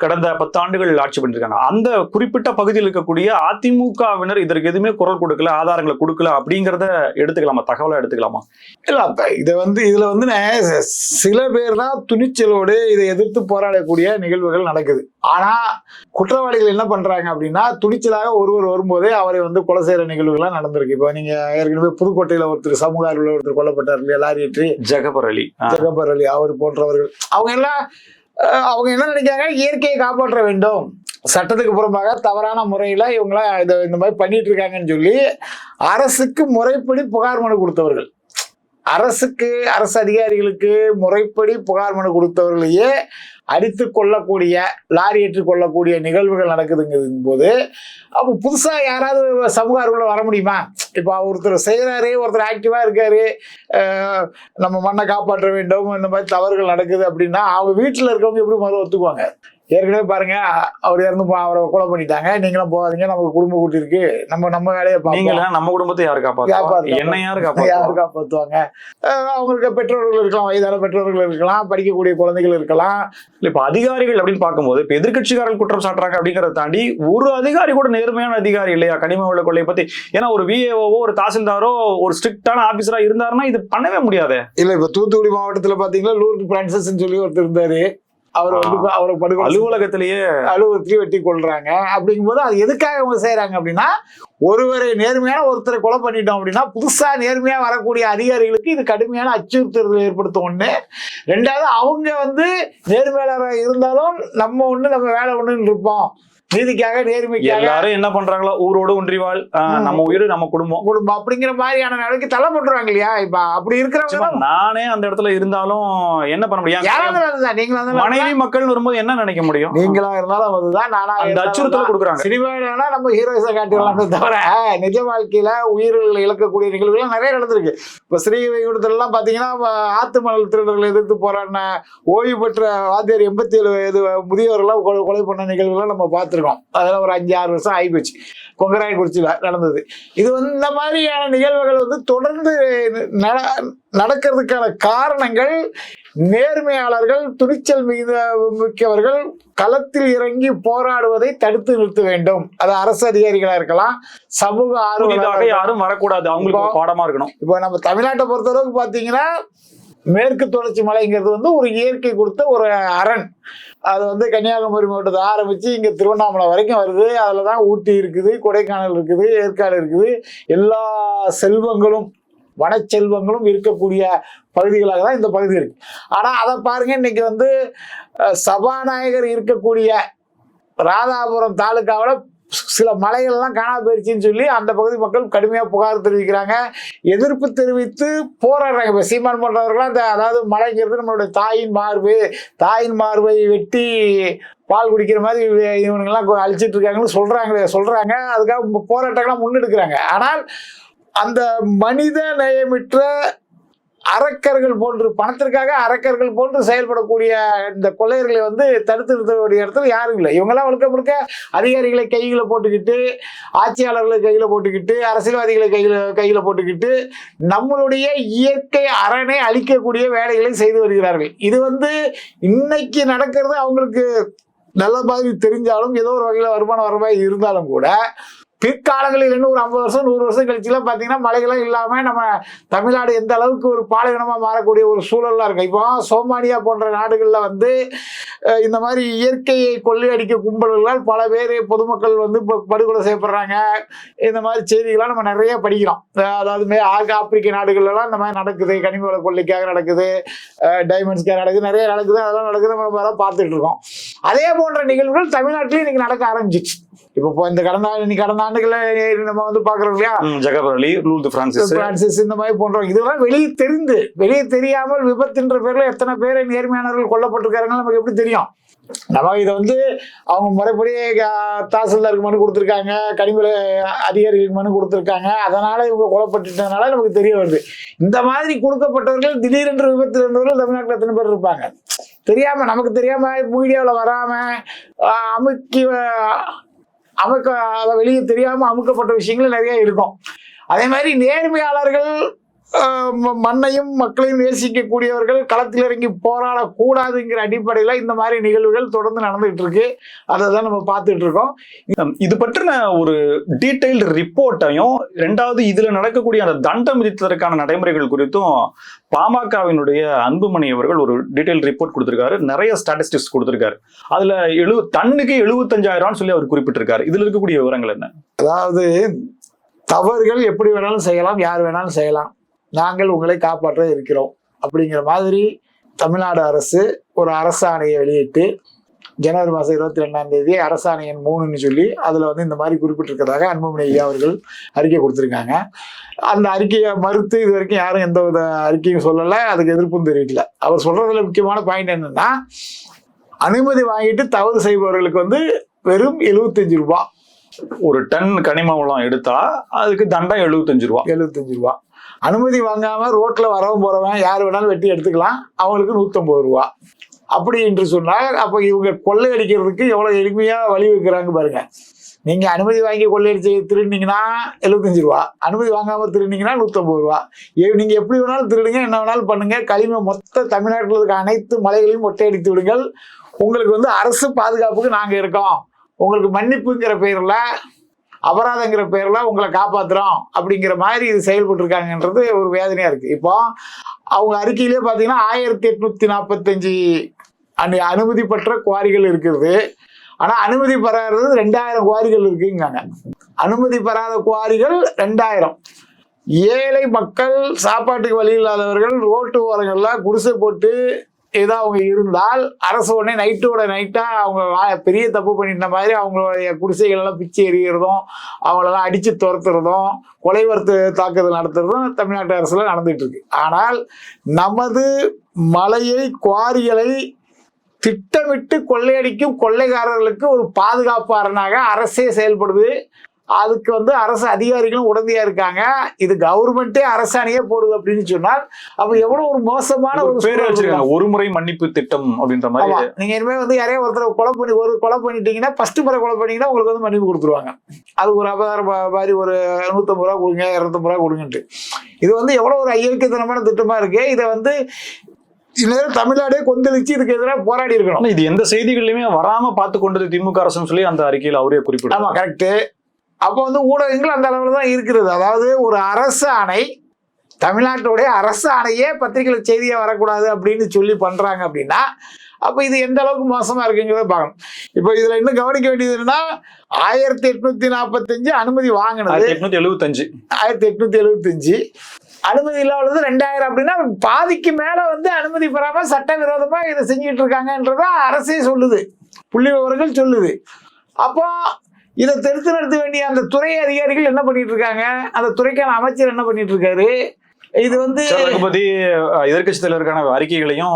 கடந்த 10 ஆண்டுகள் ஆட்சி பண்ணிருக்காங்க. அந்த குறிப்பிட்ட பகுதியில் இருக்கக்கூடிய அதிமுகவினர் இதற்கு எதுவுமே குரல் கொடுக்கல, ஆதாரங்களை கொடுக்கல அப்படிங்கிறத எடுத்துக்கலாமா, தகவலா எடுத்துக்கலாமா? இல்ல, அப்ப இதுல வந்து சில பேர் தான் துணிச்சலோடு இதை எதிர்த்து போராடக்கூடிய நிகழ்வுகள் நடக்குது. ஆனா குற்றவாளிகள் என்ன பண்றாங்க அப்படின்னா, துணிச்சலாக ஒருவர் வரும்போதே அவரை வந்து கொலை செய்யற நிகழ்வுகள் நடந்திருக்கு. இப்போ நீங்க ஏற்கனவே புதுக்கோட்டையில ஒருத்தர், சமூக ஆர்வலர் ஒருத்தர் கொல்லப்பட்டார் இல்லையா, லாரியேற்றி ஜகபர் அலி, அவர் போன்றவர்கள், அவங்க என்ன நினைக்கிறாங்க, இயற்கையை காப்பாற்ற வேண்டும், சட்டத்துக்கு புறம்பாக தவறான முறையில இவங்கள இந்த மாதிரி பண்ணிட்டு இருக்காங்கன்னு சொல்லி அரசுக்கு முறைப்படி புகார் மனு கொடுத்தவர்கள், அரசு அதிகாரிகளுக்கு முறைப்படி புகார் மனு கொடுத்தவர்களையே அடித்து கொள்ளக்கூடிய, லாரி ஏற்றி கொள்ளக்கூடிய நிகழ்வுகள் நடக்குதுங்கும் போது, அப்போ புதுசா யாராவது சமூக ஆர்வலர் வர முடியுமா? இப்போ ஒருத்தர் செய்யறாரு, ஒருத்தர் ஆக்டிவா இருக்காரு, நம்ம மண்ணை காப்பாற்ற வேண்டும், இந்த மாதிரி தவறுகள் நடக்குது அப்படின்னா அவங்க வீட்டுல இருக்கவங்க எப்படி முதல்ல ஒத்துக்குவாங்க? ஏற்கனவே பாருங்க, அவர் இறந்து அவரை கொலை பண்ணிட்டாங்க, நீங்களும் போகாதீங்க, நமக்கு குடும்ப கூட்டி இருக்கு, நம்ம வேலையை பார்ப்போம், நம்ம குடும்பத்தை யாரு காப்பாற்றுவாங்க, என்ன யாரு காப்பாற்றுவாங்க? அவங்களுக்கு பெற்றோர்கள் இருக்கலாம், வயதான பெற்றோர்கள் இருக்கலாம், படிக்கக்கூடிய குழந்தைகள் இருக்கலாம். இப்ப அதிகாரிகள் அப்படின்னு பார்க்கும்போது, இப்ப எதிர்கட்சிக்காரர்கள் குற்றம் சாட்டுறாங்க அப்படிங்கறத தாண்டி ஒரு அதிகாரி கூட நேர்மையான அதிகாரி இல்லையா கனிம வள கொள்ளையை பத்தி? ஏன்னா ஒரு விஏஓ, ஒரு தாசில்தாரோ, ஒரு ஸ்ட்ரிக்டான ஆபீசரா இருந்தாருன்னா இது பண்ணவே முடியாது. இல்ல, இப்ப தூத்துக்குடி மாவட்டத்துல பாத்தீங்கன்னா லூர்து பிரான்சிஸ் சொல்லி ஒருத்தர் இருந்தாரு, அவர் வந்து அவரை அலுவலகத்திலேயே வெட்டி கொள்றாங்க. அப்படிங்கும்போது அது எதுக்காக அவங்க செய்யறாங்க அப்படின்னா, ஒருவரை நேர்மையான ஒருத்தரை கொலை பண்ணிட்டோம் அப்படின்னா புதுசா நேர்மையா வரக்கூடிய அதிகாரிகளுக்கு இது கடுமையான அச்சுறுத்தல் ஏற்படுத்தும். ஒண்ணு. ரெண்டாவது, அவங்க வந்து நேர்மையாளராக இருந்தாலும் நம்ம வேலை ஒண்ணுன்னு இருப்போம், நீதிக்காக நேர்மைக்காக எல்லாரும் என்ன பண்றாங்களோ, ஊரோடு ஒன்றிவாள், நம்ம உயிர் நம்ம குடும்பம் அப்படிங்கிற மாதிரியான நிலைக்கு தள்ள பண்றாங்க இல்லையா? இப்ப அப்படி இருக்கிறவங்க, நானே அந்த இடத்துல இருந்தாலும் என்ன பண்ண முடியும்? மனைவி மக்கள் வரும்போது என்ன நினைக்க முடியும்? நீங்களா இருந்தாலும் அதுதான், நானா அந்த அச்சுறுத்தல் கொடுக்குறாங்க. சினிமாவில நம்ம ஹீரோஸை காட்டிடலாமே தவிர நிஜ வாழ்க்கையில உயிர்களை இழக்கக்கூடிய நிகழ்வுகள் நிறைய நடந்திருக்கு. இப்ப ஸ்ரீவைகுண்டத்துல எல்லாம் பாத்தீங்கன்னா, ஆத்து மணல் திருடர்களை எதிர்த்து போராடின ஓய்வு பெற்ற வாத்தியார் 87 வயது முதியவர்கள்லாம் கொலை பண்ண நிகழ்வுகளை நம்ம பார்த்து. அதெல்லாம் ஒரு 5-6 வருஷம் ஆகிப்போச்சு. கொங்கராயக்குறிச்சியில நடந்தது. இது வந்து இந்த மாதிரியான நிகழ்வுகள் வந்து தொடர்ந்து நடக்கிறதுக்கான காரணங்கள், நேர்மையாளர்கள், துணிச்சல் மிக்கவர்கள் களத்தில் இறங்கி போராடுவதை தடுத்து நிறுத்த வேண்டும். அது அரசு அதிகாரிகளா இருக்கலாம், சமூக ஆர்வலராக யாரும் வரக்கூடாது, அவங்களுக்கு பாடமா இருக்கணும். இப்போ நம்ம தமிழ்நாட்டை பொறுத்தளவுக்கு பாத்தீங்கன்னா, மேற்கு தொடர்ச்சி மலைங்கிறது வந்து ஒரு இயற்கை கொடுத்த ஒரு அரண். அது வந்து கன்னியாகுமரி மாவட்டத்தை ஆரம்பிச்சு இங்க திருவண்ணாமலை வரைக்கும் வருது. அதுலதான் ஊட்டி இருக்குது, கொடைக்கானல் இருக்குது, ஏற்காடு இருக்குது. எல்லா செல்வங்களும், வனச்செல்வங்களும் இருக்கக்கூடிய பகுதிகளாக தான் இந்த பகுதி இருக்கு. ஆனா அதை பாருங்க, இன்னைக்கு வந்து சபாநாயகர் இருக்கக்கூடிய ராதாபுரம் தாலுகாவில் சில மலைகள்லாம் காணாம போயிருச்சுன்னு சொல்லி அந்த பகுதி மக்கள் கடுமையா புகார் தெரிவிக்கிறாங்க, எதிர்ப்பு தெரிவித்து போராடுறாங்க. இப்ப சீமான் போன்றவர்கள்லாம் அதாவது மலைங்கிறது நம்மளுடைய தாயின் மார்பை வெட்டி பால் குடிக்கிற மாதிரி இவனுங்கெல்லாம் அழிச்சிட்டு இருக்காங்கன்னு சொல்றாங்க. அதுக்காக போராட்டங்கள்லாம் முன்னெடுக்கிறாங்க. ஆனால் அந்த மனித நேயமற்ற அரக்கர்கள் போன்று, பணத்திற்காக அரக்கர்கள் போன்று செயல்படக்கூடிய இந்த கொள்ளையர்களை வந்து தடுத்து நிறுத்தக்கூடிய இடத்துல யாரும் இல்லை. இவங்கெல்லாம் முழுக்க அதிகாரிகளை கையில போட்டுக்கிட்டு, ஆட்சியாளர்களை கையில போட்டுக்கிட்டு, அரசியல்வாதிகளை கையில போட்டுக்கிட்டு நம்மளுடைய இயற்கை அரணை அழிக்கக்கூடிய வேலைகளை செய்து வருகிறார்கள். இது வந்து இன்னைக்கு நடக்கிறது அவங்களுக்கு நல்ல மாதிரி தெரிஞ்சாலும், ஏதோ ஒரு வகையில வருமானம் இருந்தாலும் கூட, பிற்காலங்களில் இன்னும் ஒரு 50 வருஷம் 100 வருஷம் கழிச்சுலாம் பார்த்தீங்கன்னா மழைகளும் இல்லாமல் நம்ம தமிழ்நாடு எந்த அளவுக்கு ஒரு பாலைவனமாக மாறக்கூடிய ஒரு சூழல்லாம் இருக்கு. இப்போ சோமானியா போன்ற நாடுகளில் வந்து இந்த மாதிரி இயற்கையை கொள்ளையடிக்க கும்பல்களால் பல பேர் பொதுமக்கள் வந்து இப்போ படுகொலை செய்யப்படுறாங்க. இந்த மாதிரி செய்திகள்லாம் நம்ம நிறைய படிக்கிறோம். அதாவது ஆப்பிரிக்க நாடுகள்லாம் இந்த மாதிரி நடக்குது, கனிம வள கொள்ளைக்காக நடக்குது, டைமண்ட்ஸ்க்காக நடக்குது, நிறைய நடக்குது, அதெல்லாம் நடக்குது, நம்ம பார்த்துட்டு இருக்கோம். அதே போன்ற நிகழ்வுகள் தமிழ்நாட்டிலையும் இன்னைக்கு நடக்க ஆரம்பிச்சிச்சு. இப்போ இந்த கடந்த ஆண்டுகள்ல நம்ம வந்து பாக்குறோம் இல்லையா, ஜகபர் அலி, லூர்து பிரான்சிஸ், இந்த மாதிரி போன்றவங்க இதெல்லாம் வெளியே தெரியாமல் விபத்துன்ற பேர்ல எத்தனை பேரை நேர்மையானவர்கள் கொல்லப்பட்டிருக்காங்க நமக்கு எப்படி தெரியும்? நம்ம இதை வந்து அவங்க முறைப்படி தாசில்தாருக்கு மனு கொடுத்துருக்காங்க, கனிம அதிகாரிகளுக்கு மனு கொடுத்துருக்காங்க, அதனால இவங்க கொல்லப்பட்டுட்டதுனால நமக்கு தெரிய வருது. இந்த மாதிரி கொடுக்கப்பட்டவர்கள் திடீரென்று விபத்தில் இருந்தவர்கள் தமிழ்நாட்டில் எத்தனை பேர் இருப்பாங்க? தெரியாம, நமக்கு தெரியாம, மீடியாவில் வராம வெளியே தெரியாம அமுக்கப்பட்ட விஷயங்கள் நிறைய இருக்கும். அதே மாதிரி நேர்மையாளர்கள், மண்ணையும் மக்களையும் நேசிக்கக்கூடியவர்கள் களத்தில் இறங்கி போராடக்கூடாதுங்கிற அடிப்படையில இந்த மாதிரி நிகழ்வுகள் தொடர்ந்து நடந்துகிட்டு இருக்கு. அதை தான் நம்ம பார்த்துட்டு இருக்கோம். இது பற்றின ஒரு டீடைல்டு ரிப்போர்ட்டையும், ரெண்டாவது இதுல நடக்கக்கூடிய அந்த தண்டம் விதித்ததற்கான நடைமுறைகள் குறித்தும் பாமகவினுடைய அன்புமணி அவர்கள் ஒரு டீடைல் ரிப்போர்ட் கொடுத்திருக்காரு. நிறைய ஸ்டாட்டிஸ்டிக்ஸ் கொடுத்திருக்காரு. அதுல டன்னுக்கு 75,000 சொல்லி அவர் குறிப்பிட்டிருக்காரு. இதுல இருக்கக்கூடிய விவரங்கள் என்ன? அதாவது தவறுகள் எப்படி வேணாலும் செய்யலாம், யார் வேணாலும் செய்யலாம், நாங்கள் உங்களை காப்பாற்ற இருக்கிறோம் அப்படிங்கிற மாதிரி தமிழ்நாடு அரசு ஒரு அரசாணையை வெளியிட்டு ஜனவரி மாதம் 22 அரசாணை எண் 3ன்னு சொல்லி அதில் இந்த மாதிரி குறிப்பிட்டிருக்கிறதாக அன்புமணி ஐயா அவர்கள் அறிக்கை கொடுத்துருக்காங்க. அந்த அறிக்கையை மறுத்து இது வரைக்கும் யாரும் எந்த வித அறிக்கையும் சொல்லலை, அதுக்கு எதிர்ப்பும் தெரிவிக்கல. அவர் சொல்றதுல முக்கியமான பாயிண்ட் என்னன்னா, அனுமதி வாங்கிட்டு தவறு செய்பவர்களுக்கு வெறும் 75 ரூபா. ஒரு டன் கனிம வளம் எடுத்தா அதுக்கு தண்டம் 75 ரூபா. 75 ரூபா. அனுமதி வாங்காம ரோட்ல வரவும் போறவன் யார் வேணாலும் வெட்டி எடுத்துக்கலாம், அவங்களுக்கு 150 ரூபா. அப்படி என்று சொன்னால் அப்ப இவங்க கொள்ளையடிக்கிறதுக்கு எவ்வளவு எளிமையா வழி வைக்கிறாங்க பாருங்க. நீங்க அனுமதி வாங்கி கொள்ளையடிச்சு திருடினீங்கன்னா 75 ரூபா, அனுமதி வாங்காம திருடினீங்கன்னா 150 ரூபா. நீங்க எப்படி வேணாலும் திருடுங்க, என்ன வேணாலும் பண்ணுங்க, களிம மொத்த தமிழ்நாட்டில் இருக்க அனைத்து மலைகளையும் மொட்டையடித்து விடுங்கள், உங்களுக்கு அரசு பாதுகாப்புக்கு நாங்க இருக்கோம், உங்களுக்கு மன்னிப்புங்கிற பெயர்ல, அபராதங்கிற பெயர்ல உங்களை காப்பாத்துறோம் அப்படிங்கிற மாதிரி இது செயல்பட்டு இருக்காங்கன்றது ஒரு வேதனையா இருக்கு. இப்போ அவங்க அறிக்கையிலே பாத்தீங்கன்னா 1845 அனுமதி பெற்ற குவாரிகள் இருக்கிறது. ஆனா அனுமதி பெறாதது 2000 குவாரிகள் இருக்குங்காங்க. அனுமதி பெறாத குவாரிகள் 2000. ஏழை மக்கள், சாப்பாட்டுக்கு வழி இல்லாதவர்கள், ரோட்டு ஓரங்கள்ல குடிசை போட்டு ஏதோ அவங்க இருந்தால் அரசு உடனே நைட்டோட நைட்டா அவங்க பெரிய தப்பு பண்ணிட்ட மாதிரி அவங்களுடைய குடிசைகள் எல்லாம் பிச்சு எறிகிறதும், அவங்களெல்லாம் அடிச்சு துரத்துறதும், கொலை தாக்குதல் நடத்துறதும் தமிழ்நாட்டு அரசுல நடந்துட்டு இருக்கு. ஆனால் நமது மலையை, குவாரிகளை திட்டமிட்டு கொள்ளையடிக்கும் கொள்ளைக்காரர்களுக்கு ஒரு பாதுகாப்பு அரணாக அரசே செயல்படுது. அதுக்கு அரசு அதிகாரிகளும் உடந்தையா இருக்காங்க. இது கவர்மெண்டே அரசாணையே போடுது அப்படின்னு சொன்னால் அப்ப எவ்வளவு ஒரு மோசமான ஒரு பேர் வச்சிருக்காங்க, ஒரு முறை மன்னிப்பு திட்டம் அப்படின்ற மாதிரி. நீங்க இனிமே யாரையா ஒருத்தர் கொலை பண்ணிட்டீங்கன்னா, ஃபர்ஸ்ட் முறை கொலை பண்ணீங்கன்னா உங்களுக்கு மன்னிப்பு கொடுத்துருவாங்க. அது ஒரு அபகாரம் மாதிரி ஒரு 150 ரூபா கொடுங்க, 250 ரூபா கொடுங்கன்ட்டு. இது எவ்வளவு ஒரு ஐயக்கத்தனமான திட்டமா இருக்கு. இதை தமிழ்நாடே கொந்தளிச்சு இதுக்கு எதிராக போராடி இருக்கணும். இது எந்த செய்திகள்லயுமே வராம பார்த்து கொண்டது திமுக அரசுன்னு சொல்லி அந்த அறிக்கையில் அவரே குறிப்பிட்டார். ஆமா, கரெக்ட். அப்போ ஊடகங்கள் அந்த அளவுல தான் இருக்கிறது. அதாவது ஒரு அரசு ஆணை, தமிழ்நாட்டுடைய அரசு ஆணையே பத்திரிகையில செய்தியா வரக்கூடாது அப்படின்னு சொல்லி பண்றாங்க அப்படின்னா அப்ப இது எந்த அளவுக்கு மோசமா இருக்குங்கிறத பார்க்கணும். இப்போ இதுல இன்னும் கவனிக்க வேண்டியது என்னன்னா, 1845 அனுமதி வாங்கினது, 1875 அனுமதி இல்லாதது 2000 அப்படின்னா பாதிக்கு மேல அனுமதி பெறாம சட்டவிரோதமா இதை செஞ்சுட்டு இருக்காங்கன்றத அரசே சொல்லுது, புள்ளி விவரங்கள் சொல்லுது. அப்போ இதை தடுத்து நிறுத்த வேண்டிய அந்த துறை அதிகாரிகள் என்ன பண்ணிட்டு இருக்காங்க, அந்த துறைக்கான அமைச்சர் என்ன பண்ணிட்டு இருக்காரு, இது பத்தி எதிர்கட்சி தலைவருக்கான அறிக்கைகளையும்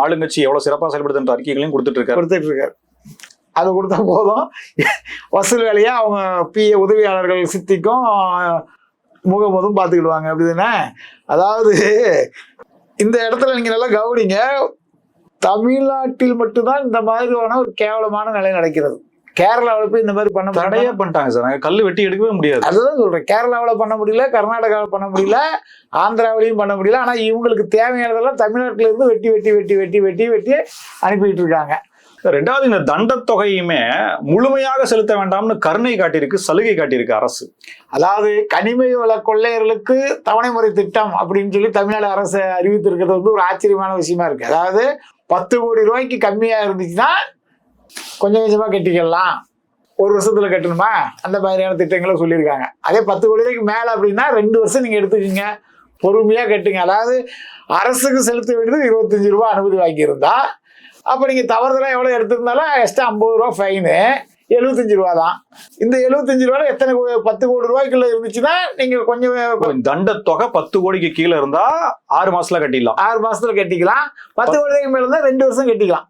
ஆளுங்கட்சி எவ்வளவு சிறப்பாக செயல்படுத்துன்ற அறிக்கைகளையும் கொடுத்துட்டு இருக்காரு. அது கொடுத்தா போதும், வசூல் வேலையா அவங்க பிஏ உதவியாளர்கள் சித்திக்கும் முகமதும் பார்த்துக்கிடுவாங்க அப்படிதானே. அதாவது இந்த இடத்துல நீங்க நல்லா கவனிங்க, தமிழ்நாட்டில் மட்டும்தான் இந்த மாதிரியான ஒரு கேவலமான நிலை நடக்கிறது. கேரளாவில் போய் இந்த மாதிரி பண்ண தடையே பண்ணிட்டாங்க சார். நாங்கள் கல் வெட்டி எடுக்கவே முடியாது. அதுதான் சொல்றேன், கேரளாவில் பண்ண முடியல, கர்நாடகாவில் பண்ண முடியல, ஆந்திராவிலையும் பண்ண முடியல. ஆனா இவங்களுக்கு தேவையானதெல்லாம் தமிழ்நாட்டில இருந்து வெட்டி வெட்டி வெட்டி வெட்டி வெட்டி வெட்டி அனுப்பிட்டு இருக்காங்க. ரெண்டாவது, இந்த தண்டத்தொகையுமே முழுமையாக செலுத்த வேண்டாம்னு கருணை காட்டியிருக்கு, சலுகை காட்டியிருக்கு அரசு. அதாவது கனிம வள கொள்ளையர்களுக்கு தவணை முறை திட்டம் அப்படின்னு சொல்லி தமிழ்நாடு அரசு அறிவித்திருக்கிறது ஒரு ஆச்சரியமான விஷயமா இருக்கு. அதாவது 10 கோடி ரூபாய்க்கு கம்மியா இருந்துச்சுன்னா கொஞ்சம் கொஞ்சமா கட்டிக்கலாம், ஒரு வருஷத்துல கட்டணுமா, அந்த மாதிரியான திட்டங்களை சொல்லியிருக்காங்க. அதே 10 கோடி ரூபாய்க்கு மேல அப்படின்னா 2 வருஷம் நீங்க எடுத்துக்கீங்க, பொறுமையா கட்டுங்க. அதாவது அரசுக்கு செலுத்த வேண்டியது 25 ரூபா அனுமதி வாங்கியிருந்தா, அப்ப நீங்க தவறுதலா எவ்வளவு எடுத்திருந்தாலும் எக்ஸ்ட்ரா 50 ரூபா ஃபைனு, 75 ரூபா தான். இந்த 75 ரூபாய் எத்தனை 10 கோடி ரூபாய்க்குள்ள இருந்துச்சுன்னா நீங்க கொஞ்சம் தண்ட தொகை 10 கோடிக்கு கீழே இருந்தா 6 மாசத்துல கட்டிடலாம், 6 மாசத்துல கட்டிக்கலாம். 10 கோடி ரூபாய்க்கு மேல இருந்தா 2 வருஷம் கட்டிக்கலாம்.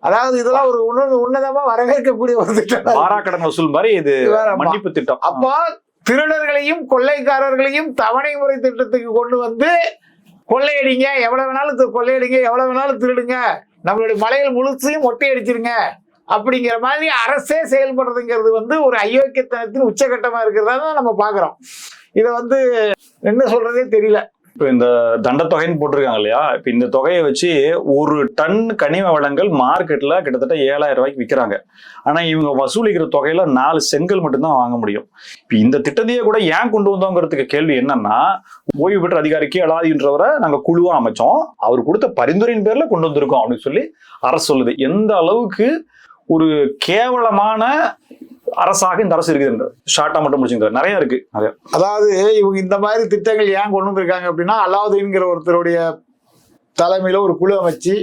அதாவது இதெல்லாம் ஒரு உன்னதமா வரவேற்கக்கூடிய ஒரு திட்டம், வாராக்கடன் வசூல் மாதிரி இது மன்னிப்பு திட்டம். அப்போ திருடர்களையும் கொள்ளைக்காரர்களையும் தவணை முறை திட்டத்துக்கு கொண்டு கொள்ளையடிங்க, எவ்வளவு வேணாலும் கொள்ளையடிங்க, எவ்வளவு வேணாலும் திருடுங்க, நம்மளுடைய மலைகள் முழுசையும் மொட்டை அடிச்சிருங்க அப்படிங்கிற மாதிரி அரசே செயல்படுறதுங்கிறது ஒரு அயோக்கியத்தனத்தின் உச்சகட்டமா இருக்கிறதா நம்ம பாக்குறோம். இதை வந்து என்ன சொல்றதே தெரியல. இப்போ இந்த தண்டத்தொகைன்னு போட்டிருக்காங்க இல்லையா, இப்போ இந்த தொகையை வச்சு 1 டன் கனிம வளங்கள் மார்க்கெட்ல கிட்டத்தட்ட 7,000 ரூபாய்க்கு விற்கிறாங்க. ஆனா இவங்க வசூலிக்கிற தொகையில 4 செங்கல் மட்டும்தான் வாங்க முடியும். இப்போ இந்த திட்டத்தையே கூட ஏன் கொண்டு வந்தோங்கிறதுக்கு கேள்வி என்னன்னா, ஓய்வு பெற்ற அதிகாரிக்கு அலாதின்றவரை நாங்க குழுவா அமைச்சோம், அவர் கொடுத்த பரிந்துரையின் பேர்ல கொண்டு வந்திருக்கோம் அப்படின்னு சொல்லி அரசு சொல்லுது. எந்த அளவுக்கு ஒரு கேவலமான அரசாக இந்த அரசு இருக்குது. ஷார்ட்டா மட்டும் முடிச்சுங்க, நிறைய இருக்கு. அதாவது இவங்க இந்த மாதிரி திட்டங்கள் ஏன் கொண்டு வந்திருக்காங்க அப்படின்னா, அலாவுதீன்கிற ஒருத்தருடைய தலைமையில ஒரு குழு அமைச்சு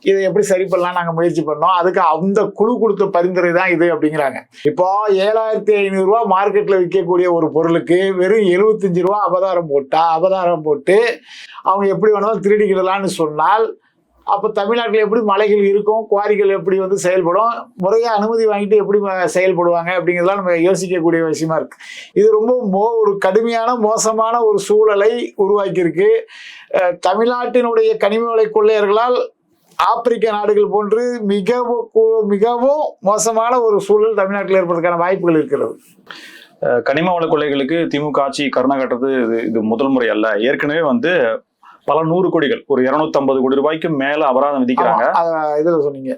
இதை எப்படி சரி பண்ணலாம் நாங்க முயற்சி பண்ணோம், அதுக்கு அந்த குழு கொடுத்த பரிந்துரை தான் இது அப்படிங்கிறாங்க. இப்போ 7,500 ரூபாய் மார்க்கெட்ல விற்கக்கூடிய ஒரு பொருளுக்கு வெறும் 75 ரூபாய் அபதாரம் போட்டு அவங்க எப்படி வேணாலும் திருடிக்கிடலான்னு சொன்னால், அப்போ தமிழ்நாட்டில் எப்படி மலைகள் இருக்கும், குவாரிகள் எப்படி வந்து செயல்படும், முறையாக அனுமதி வாங்கிட்டு எப்படி செயல்படுவாங்க அப்படிங்கிறதெல்லாம் நம்ம யோசிக்கக்கூடிய விஷயமா இருக்கு. இது ரொம்ப ஒரு கடுமையான மோசமான ஒரு சூழலை உருவாக்கியிருக்கு. தமிழ்நாட்டினுடைய கனிம வள கொள்ளையர்களால் ஆப்பிரிக்க நாடுகள் போன்று மிகவும் மோசமான ஒரு சூழல் தமிழ்நாட்டில் ஏற்படுறதுக்கான வாய்ப்புகள் இருக்கிறது. கனிம வள கொள்ளைகளுக்கு திமுக ஆட்சி கருணை காட்டுறது இது முதல் முறை அல்ல. ஏற்கனவே வந்து பல 100 கோடிகள், ஒரு 250 கோடி ரூபாய்க்கு மேல அபராதம் விதிக்கிறாங்க.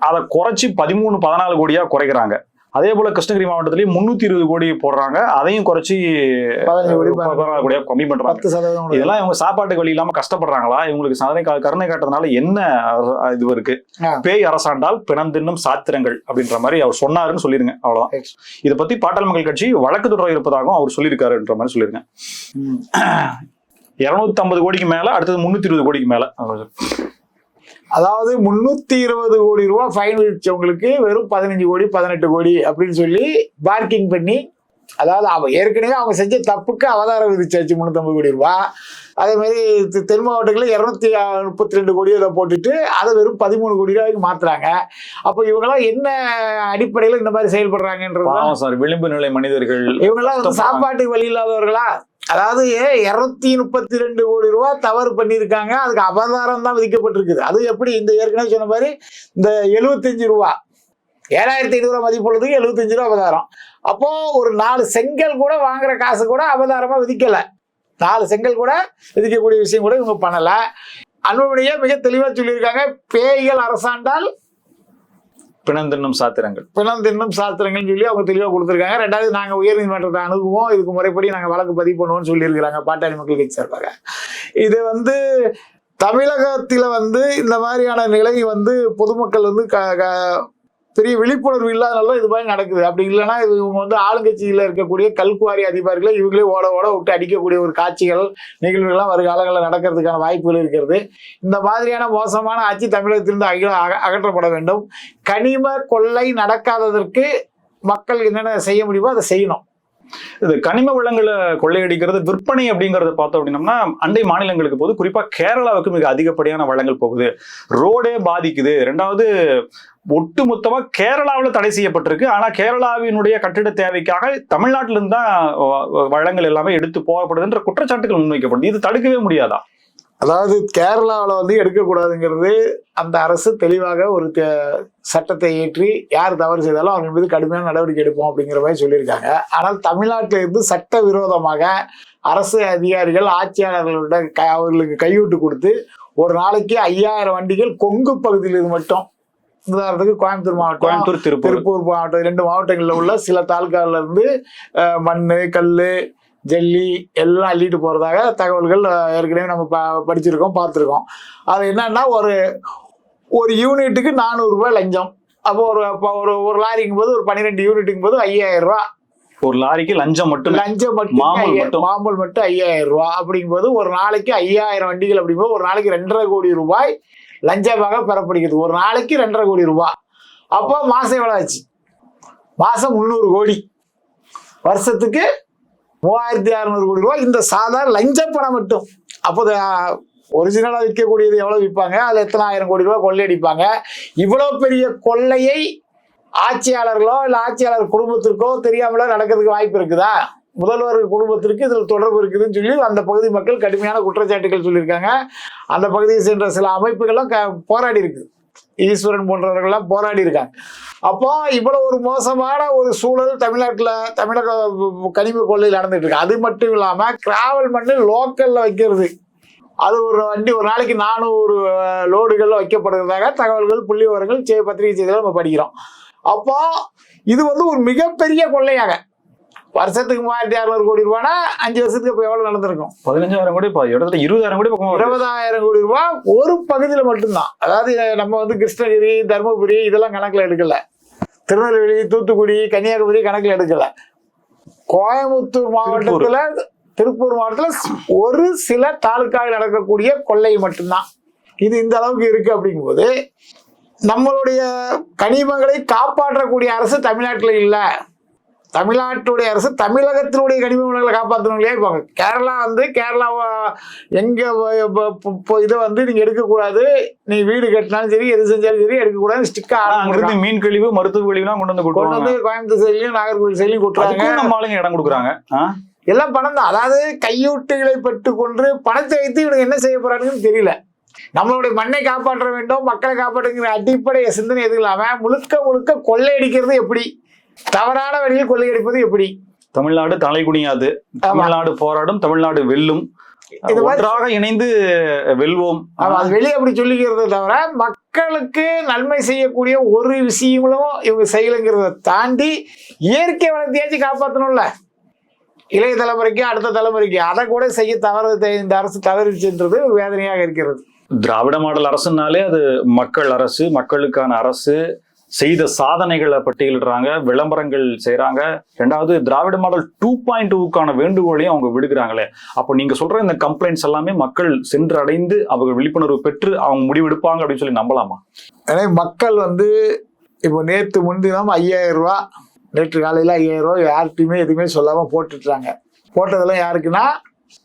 அதை குறைச்சி 13-14 கோடியா குறைக்கிறாங்க. அதே போல கிருஷ்ணகிரி மாவட்டத்திலேயே 320 கோடி போடுறாங்க, அதையும் குறைச்சி 14 கோடியா கம்மி பண்றாங்க. இதெல்லாம் இவங்க சாப்பாட்டுக்கு வழி இல்லாம கஷ்டப்படுறாங்களா? இவங்களுக்கு கருணை காட்டுறதுனால என்ன இது இருக்கு? பேய் அரசாண்டால் பிணந்தின்னும் சாத்திரங்கள் அப்படின்ற மாதிரி அவர் சொன்னாருன்னு சொல்லிருங்க, அவ்வளவுதான். இதை பத்தி பாட்டாளி மக்கள் கட்சி வழக்கு தொடர இருப்பதாகவும் அவர் சொல்லியிருக்காருன்ற மாதிரி சொல்லிருங்க. 250 கோடிக்கு மேல, அடுத்தது 320 கோடிக்கு மேல. அதாவது 320 கோடி ரூபாய் ஃபைன் விதிச்சவங்களுக்கு வெறும் 15 கோடி 18 கோடி அப்படின்னு சொல்லி பார்க்கிங் பண்ணி, அதாவது ஏற்கனவே அவங்க செஞ்ச தப்புக்கு அவதாரம் விதிச்சாச்சு 350 கோடி ரூபாய். அதே மாதிரி தென் மாவட்டங்களில் 232 கோடி இதை போட்டுட்டு அதை வெறும் 13 கோடி ரூபாய்க்கு மாத்துறாங்க. அப்போ இவங்கெல்லாம் என்ன அடிப்படையில் இந்த மாதிரி செயல்படுறாங்கன்றது, விளிம்பு நிலை மனிதர்கள், இவங்கெல்லாம் சாப்பாட்டுக்கு வழி இல்லாதவர்களா? அதாவது 232 கோடி ரூபாய் தவறு பண்ணியிருக்காங்க, அதுக்கு அபதாரம் தான் விதிக்கப்பட்டிருக்குது. அது எப்படி? இந்த ஏற்கனவே சொன்ன மாதிரி இந்த 75 ரூபா 7,500 ரூபாய் மதிப்புள்ளதுக்கு 75 ரூபா அபதாரம். அப்போ ஒரு 4 செங்கல் கூட வாங்குற காசு கூட அபதாரமா விதிக்கல. 4 செங்கல் கூட விதிக்கக்கூடிய விஷயம் கூட இவங்க பண்ணல. அன்புமணியே மிக தெளிவா சொல்லியிருக்காங்க, பேய்கள் அரசாண்டால் பிணந்தின்னும் சாத்திரங்கள் சொல்லி அவங்க தெளிவாக கொடுத்துருக்காங்க. 2வது, நாங்கள் உயர்நீதிமன்றத்தை அணுகுவோம், இதுக்கு முறைப்படி நாங்கள் வழக்கு பதிவு பண்ணுவோம்னு சொல்லியிருக்கிறாங்க பாட்டாளி மக்கள் கட்சி சார்பாக. இது வந்து தமிழகத்தில் வந்து இந்த மாதிரியான நிலை வந்து பொதுமக்கள் வந்து பெரிய விழிப்புணர்வு இல்லாதனால இது மாதிரி நடக்குது. அப்படி இல்லைன்னா இவங்க வந்து ஆளுங்கட்சியில் இருக்கக்கூடிய கல்குவாரி அதிகாரிகளை இவங்களே ஓட விட்டு அடிக்கக்கூடிய ஒரு காட்சிகள் நிகழ்வுகள்லாம் வருகாலங்களில் நடக்கிறதுக்கான வாய்ப்புகள் இருக்கிறது. இந்த மாதிரியான மோசமான ஆட்சி தமிழகத்திலிருந்து அகற்றப்பட வேண்டும். கனிம கொள்ளை நடக்காததற்கு மக்கள் என்னென்ன செய்ய முடியுமோ அதை செய்யணும். இது கனிம வளங்களை கொள்ளையடிக்கிறது விற்பனை அப்படிங்கறத பார்த்தோம் அப்படின்னம்னா, அண்டை மாநிலங்களுக்கு போது, குறிப்பா கேரளாவுக்கு மிக அதிகப்படியான வளங்கள் போகுது, ரோடே பாதிக்குது. 2வது, ஒட்டுமொத்தமா கேரளாவில் தடை செய்யப்பட்டிருக்கு. ஆனா கேரளாவினுடைய கட்டிட தேவைக்காக தமிழ்நாட்டிலிருந்து தான் வளங்கள் எல்லாமே எடுத்து போகப்படுதுன்ற குற்றச்சாட்டுகள் முன்வைக்கப்படுது. இது தடுக்கவே முடியாதா? அதாவது கேரளாவில் வந்து எடுக்கக்கூடாதுங்கிறது அந்த அரசு தெளிவாக ஒரு சட்டத்தை ஏற்றி யார் தவறு செய்தாலும் அவங்க மீது கடுமையான நடவடிக்கை எடுப்போம் அப்படிங்கிற மாதிரி சொல்லியிருக்காங்க. ஆனால் தமிழ்நாட்டில் இருந்து சட்டவிரோதமாக அரசு அதிகாரிகள் ஆட்சியாளர்களோட அவர்களுக்கு கையூட்டு கொடுத்து ஒரு நாளைக்கு 5,000 வண்டிகள் கொங்கு பகுதியில் இது மட்டும், உதாரணத்துக்கு கோயம்புத்தூர் மாவட்டம், திருப்பூர் மாவட்டம், 2 மாவட்டங்களில் உள்ள சில தாலுகால இருந்து மண்ணு, கல், ஜல்லி எல்லாம் அள்ளிட்டு போறதாக தகவல்கள் ஏற்கனவே நம்ம படிச்சிருக்கோம், பார்த்துருக்கோம். அது என்னன்னா, ஒரு யூனிட்டுக்கு 400 ரூபாய் லஞ்சம். அப்போ ஒரு லாரிங்கும் போது ஒரு 12 யூனிட்டுங்கும் போது 5,000 ரூபாய். ஒரு லாரிக்கு லஞ்சம் மட்டும் மாமூல் மட்டும் 5,000 ரூபாய். அப்படிங்கும்போது ஒரு நாளைக்கு 5,000 வண்டிகள், அப்படிங்கும்போது ஒரு நாளைக்கு 2.5 கோடி ரூபாய் லஞ்சமாக பெறப்படுகிறது. ஒரு நாளைக்கு 2.5 கோடி ரூபாய். அப்போ மாசம் எவ்வளவு ஆச்சு? மாசம் 300 கோடி, வருஷத்துக்கு 3,600 கோடி ரூபாய் இந்த சாதாரண லஞ்ச பணம் மட்டும். அப்போ ஒரிஜினலா விற்கக்கூடியது எவ்வளவு விற்பாங்க, அதுல எத்தனை 1000 கோடி ரூபாய் கொள்ளையடிப்பாங்க. இவ்வளவு பெரிய கொள்ளையை ஆட்சியாளர்களோ இல்ல ஆட்சியாளர் குடும்பத்திற்கோ தெரியாமலோ நடக்கிறதுக்கு வாய்ப்பு இருக்குதா? முதல்வர் குடும்பத்திற்கு இதில் தொடர்பு இருக்குதுன்னு சொல்லி அந்த பகுதி மக்கள் கடுமையான குற்றச்சாட்டுகள் சொல்லியிருக்காங்க. அந்த பகுதியை சேர்ந்த சில அமைப்புகள்லாம் போராடி இருக்கு, ஈஸ்வரன் போன்றவர்கள்லாம் போராடி இருக்காங்க. அப்போ இவ்வளவு ஒரு மோசமான ஒரு சூழல் தமிழக கனிம கொள்ளையில் நடந்துட்டு இருக்கு. அது மட்டும் இல்லாம கிராவல் மண்ணு லோக்கல்ல வைக்கிறது, அது ஒரு வண்டி ஒரு நாளைக்கு 400 லோடுகள்ல வைக்கப்படுறதாக தகவல்கள் புள்ளி விவரங்கள் பத்திரிகை செய்திகள் நம்ம படிக்கிறோம். அப்போ இது வந்து ஒரு மிகப்பெரிய கொள்ளையாக வருஷத்துக்கு 3600 கோடி ரூபாய்னா 5 வருஷத்துக்கு இப்போ எவ்வளவு நடந்திருக்கும்? 15,000 கோடி, இடத்துல 20,000 கோடி, 20,000 கோடி ரூபாய் ஒரு பகுதியில மட்டும்தான். அதாவது நம்ம வந்து கிருஷ்ணகிரி, தர்மபுரி இதெல்லாம் கணக்குல எடுக்கல, திருநெல்வேலி, தூத்துக்குடி, கன்னியாகுமரி கணக்குல எடுக்கல. கோயம்புத்தூர் மாவட்டத்துல, திருப்பூர் மாவட்டத்துல ஒரு சில தாலுக்காவில் நடக்கக்கூடிய கொள்ளை மட்டும்தான் இது இந்த அளவுக்கு இருக்கு. அப்படிங்கும்போது நம்மளுடைய கனிமங்களை காப்பாற்றக்கூடிய அரசு தமிழ்நாட்டில் இல்லை. தமிழ்நாட்டுடைய அரசு தமிழகத்தினுடைய கனிம வளங்களை காப்பாற்றணும் இல்லையா? இப்போ கேரளா வந்து எங்க இதை வந்து நீங்க எடுக்கக்கூடாது, நீ வீடு கட்டினாலும் சரி எது செஞ்சாலும் சரி எடுக்கக்கூடாது ஸ்டிக்கா மீன் கழிவு மருத்துவ கழிவுலாம் கொண்டு வந்து கோயம்புத்தூர் சைட்லயும் நாகர்கோவில் சைட்லயும் கொட்டுறாங்க. நம்ம ஆளுங்க இடம் கொடுக்குறாங்க. எல்லாம் பணம் தான். அதாவது கையூட்டுகளை பெற்றுக்கொண்டு பணத்தை வைத்து இவங்க என்ன செய்ய போறாங்கன்னு தெரியல. நம்மளுடைய மண்ணை காப்பாற்ற வேண்டும், மக்களை காப்பாற்றுங்கிற அடிப்படை சிந்தனை எதுவும் இல்லாம முழுக்க கொள்ளையடிக்கிறது எப்படி, தவறான வழியில் கொள்ளையடிப்பது எப்படி? தமிழ்நாடு தலை குனியாது, தமிழ்நாடு போராடும், தமிழ்நாடு வெல்லும், ஒன்றாக இணைந்து வெல்வோம். அது வெளியே அப்படி சொல்லிக்கிறத தவிர மக்களுக்கு நன்மை செய்யக்கூடிய ஒரு விஷயங்களும் இவங்க செய்யலைங்கிறத தாண்டி இயற்கை வளத்தையாச்சும் காப்பாற்றணும்ல, இளைய தலைமுறைக்கு அடுத்த தலைமுறைக்கு. அதை கூட செய்ய இந்த அரசு தவறிச்சுன்றது வேதனையாக இருக்கிறது. திராவிட மாடல் அரசுனாலே அது மக்கள் அரசு, மக்களுக்கான அரசு, செய்த சாதனைகளை பட்டியலிடுறாங்க, விளம்பரங்கள் செய்யறாங்க. ரெண்டாவது திராவிட மாடல் 2.2க்கான வேண்டுகோளையும் அவங்க விடுக்கிறாங்களே. அப்போ நீங்க சொல்ற இந்த கம்ப்ளைண்ட்ஸ் எல்லாமே மக்கள் சென்று அடைந்து அவங்க விழிப்புணர்வு பெற்று அவங்க முடிவெடுப்பாங்க அப்படின்னு சொல்லி நம்பலாமா? எனவே மக்கள் வந்து இப்போ நேற்று முன்தினம் 5000 ரூபாய், நேற்று காலையில 5000 ரூபாய் யார்கிட்டையுமே எதுவுமே சொல்லாம போட்டுட்டாங்க. போட்டதெல்லாம் யாருக்குன்னா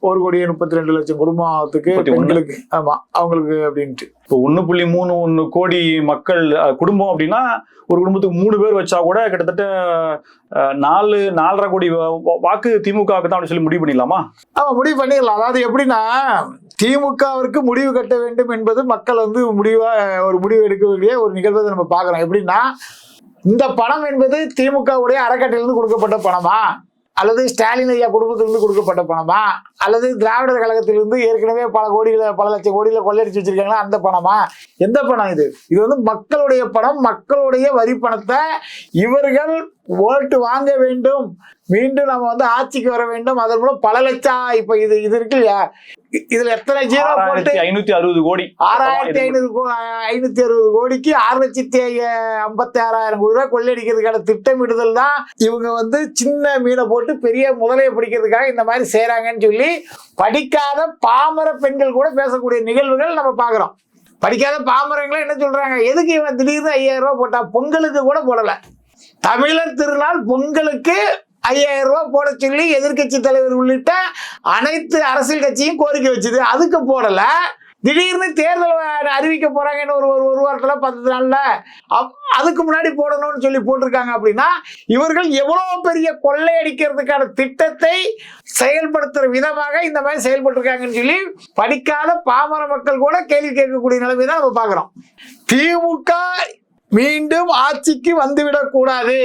1,32,00,000 குடும்பத்துக்கு, பெண்களுக்கு, ஆமா அவங்களுக்கு அப்படின்ட்டு. இப்போ 1.31 கோடி மக்கள் குடும்பம் அப்படின்னா ஒரு குடும்பத்துக்கு 3 பேர் வச்சா கூட கிட்டத்தட்ட 4.5 கோடி வாக்கு திமுகவுக்கு தான் அப்படின்னு சொல்லி முடிவு பண்ணிடலாமா? ஆமா, முடிவு பண்ணிடலாம். அதாவது எப்படின்னா திமுகவிற்கு முடிவு கட்ட வேண்டும் என்பது மக்கள் வந்து ஒரு முடிவு எடுக்க வேண்டிய ஒரு நிகழ்வை நம்ம பார்க்கிறோம். எப்படின்னா இந்த பணம் என்பது திமுகவுடைய அறக்கட்டையிலிருந்து கொடுக்கப்பட்ட பணமா, அல்லது ஸ்டாலின் ஐயா குடும்பத்திலிருந்து கொடுக்கப்பட்ட பணமா, அல்லது திராவிடர் கழகத்திலிருந்து ஏற்கனவே பல லட்சம் கோடியில கொள்ளையடிச்சு வச்சிருக்காங்களா அந்த பணமா? எந்த பணம் இது? இது வந்து மக்களுடைய பணம், மக்களுடைய வரி பணத்தை இவர்கள் ஓட்டு வாங்க வேண்டும், மீண்டும் நம்ம வந்து ஆட்சிக்கு வர வேண்டும், அதன் மூலம் பல லட்சம், இப்ப இது இருக்கு இல்லையா, இதுல எத்தனை ஜீரோ போட்டு 560 கோடி, 6,560 கோடிக்கு 6,56,000 கோடி ரூபாய் கொள்ளையடிக்கிறதுக்கான திட்டமிடுதல் தான் இவங்க வந்து சின்ன மீனை போட்டு பெரிய முதலையை பிடிக்கிறதுக்காக இந்த மாதிரி செய்யறாங்கன்னு சொல்லி படிக்காத பாமர பெண்கள் கூட பேசக்கூடிய நிகழ்வுகள் நம்ம பாக்குறோம். படிக்காத பாமரங்களை என்ன சொல்றாங்க, எதுக்கு இவன் திடீர்னு 5000 ரூபாய் போட்டா? பொங்கலுக்கு கூட போடல. தமிழர் திருநாள் பொங்கலுக்கு 5000 ரூபாய் போட சொல்லி எதிர்கட்சி தலைவர் உள்ளிட்ட அனைத்து அரசியல் கட்சியும் கோரிக்கை வச்சுது, அதுக்கு போடல. திடீர்னு தேர்தல் அறிவிக்க போறாங்கன்னு ஒரு வாரத்துல 10 நாள்ல அதுக்கு முன்னாடி போடணும்னு சொல்லி போட்டிருக்காங்க. அப்படின்னா இவர்கள் எவ்வளவு பெரிய கொள்ளையடிக்கிறதுக்கான திட்டத்தை செயல்படுத்துற விதமாக இந்த மாதிரி செயல்பட்டு சொல்லி படிக்காத பாமர மக்கள் கூட கேள்வி கேட்கக்கூடிய நிலைமை தான் நம்ம பாக்குறோம். திமுக மீண்டும் ஆட்சிக்கு வந்துவிடக் கூடாது,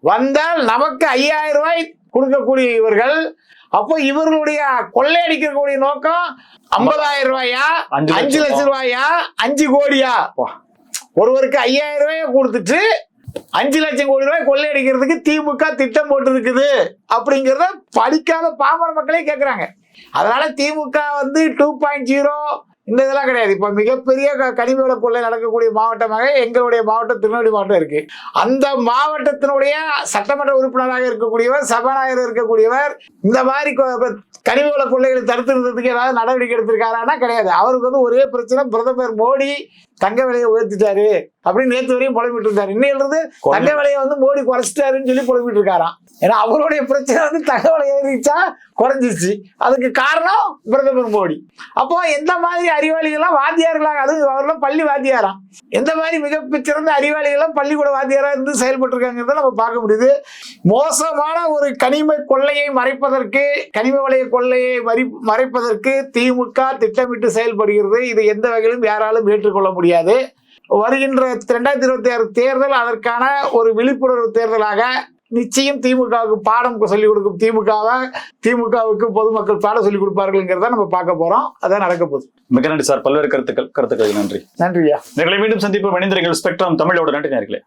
வந்தால் நமக்கு 5000 ரூபாய் கொடுக்கக்கூடிய இவர்கள், அப்போ இவர்களுடைய கொள்ளையடிக்கக்கூடிய நோக்கம் 50,000 ரூபாயா, 5 லட்சம் ரூபாயா, 5 கோடியா? ஒருவருக்கு 5000 ரூபாயை கொடுத்துட்டு 5 லட்சம் கோடி ரூபாய் கொள்ளையடிக்கிறதுக்கு திமுக திட்டம் போட்டு இருக்குது அப்படிங்கிறத படிக்காத பாமர மக்களே கேட்கிறாங்க. அதனால திமுக வந்து 2.0 இந்த இதெல்லாம் கிடையாது. இப்ப மிகப்பெரிய கனிம வள கொள்ளை நடக்கக்கூடிய மாவட்டமாக எங்களுடைய மாவட்டம் திருநெல்வேலி மாவட்டம் இருக்கு. அந்த மாவட்டத்தினுடைய சட்டமன்ற உறுப்பினராக இருக்கக்கூடியவர், சபாநாயகர் இருக்கக்கூடியவர் இந்த மாதிரி கனிம வள கொள்ளைகளை தடுத்து நிறுத்தத்துக்கு ஏதாவது நடவடிக்கை எடுத்திருக்காரானா கிடையாது. அவருக்கு வந்து ஒரே பிரச்சனை, பிரதமர் மோடி தங்க விலையை உயர்த்திட்டாரு அப்படின்னு நேற்று வரையும் புலம்பிட்டு இருந்தாரு. இன்னிலிருந்து தங்க விலையை வந்து மோடி குறைச்சிட்டாருன்னு சொல்லி புலம்பிட்டு இருக்காராம். ஏன்னா அவருடைய பிரச்சனை வந்து தங்க விலை ஏறிச்சா குறைஞ்சிருச்சு, அதுக்கு காரணம் பிரதமர் மோடி. அப்போ எந்த மாதிரி அறிவாளிகள்லாம் வாத்தியார்களாக, அது அவரெல்லாம் பள்ளி வாத்தியாராம், எந்த மாதிரி மிகச்சிறந்த அறிவாளிகள்லாம் பள்ளிக்கூட வாத்தியாரா இருந்து செயல்பட்டு இருக்காங்கிறத நம்ம பார்க்க முடியுது. மோசமான ஒரு கனிம கொள்ளையை மறைப்பதற்கு, கனிம வளைய கொள்ளையை மறைப்பதற்கு திமுக திட்டமிட்டு செயல்படுகிறது. இது எந்த வகையிலும் யாராலும் ஏற்றுக்கொள்ள முடியாது. வருகின்ற 2026 தேர்தல் அதற்கான ஒரு விழிப்புணர்வு தேர்தலாக நிச்சயம் திமுகவுக்கு பாடம் சொல்லிக் கொடுக்கும். திமுகவுக்கு பொதுமக்கள் பாடம் சொல்லிக் கொடுப்பார்கள்ங்கிறத நம்ம பார்க்க போறோம். அதான் நடக்க போகுது. மிக நன்றி சார். பல்வேறு கருத்துக்கள் நன்றி. நன்றியா. மீண்டும் சந்திப்பு. மனிதர்கள் ஸ்பெக்ட்ரம் தமிழோட நன்றி நேயர்களே.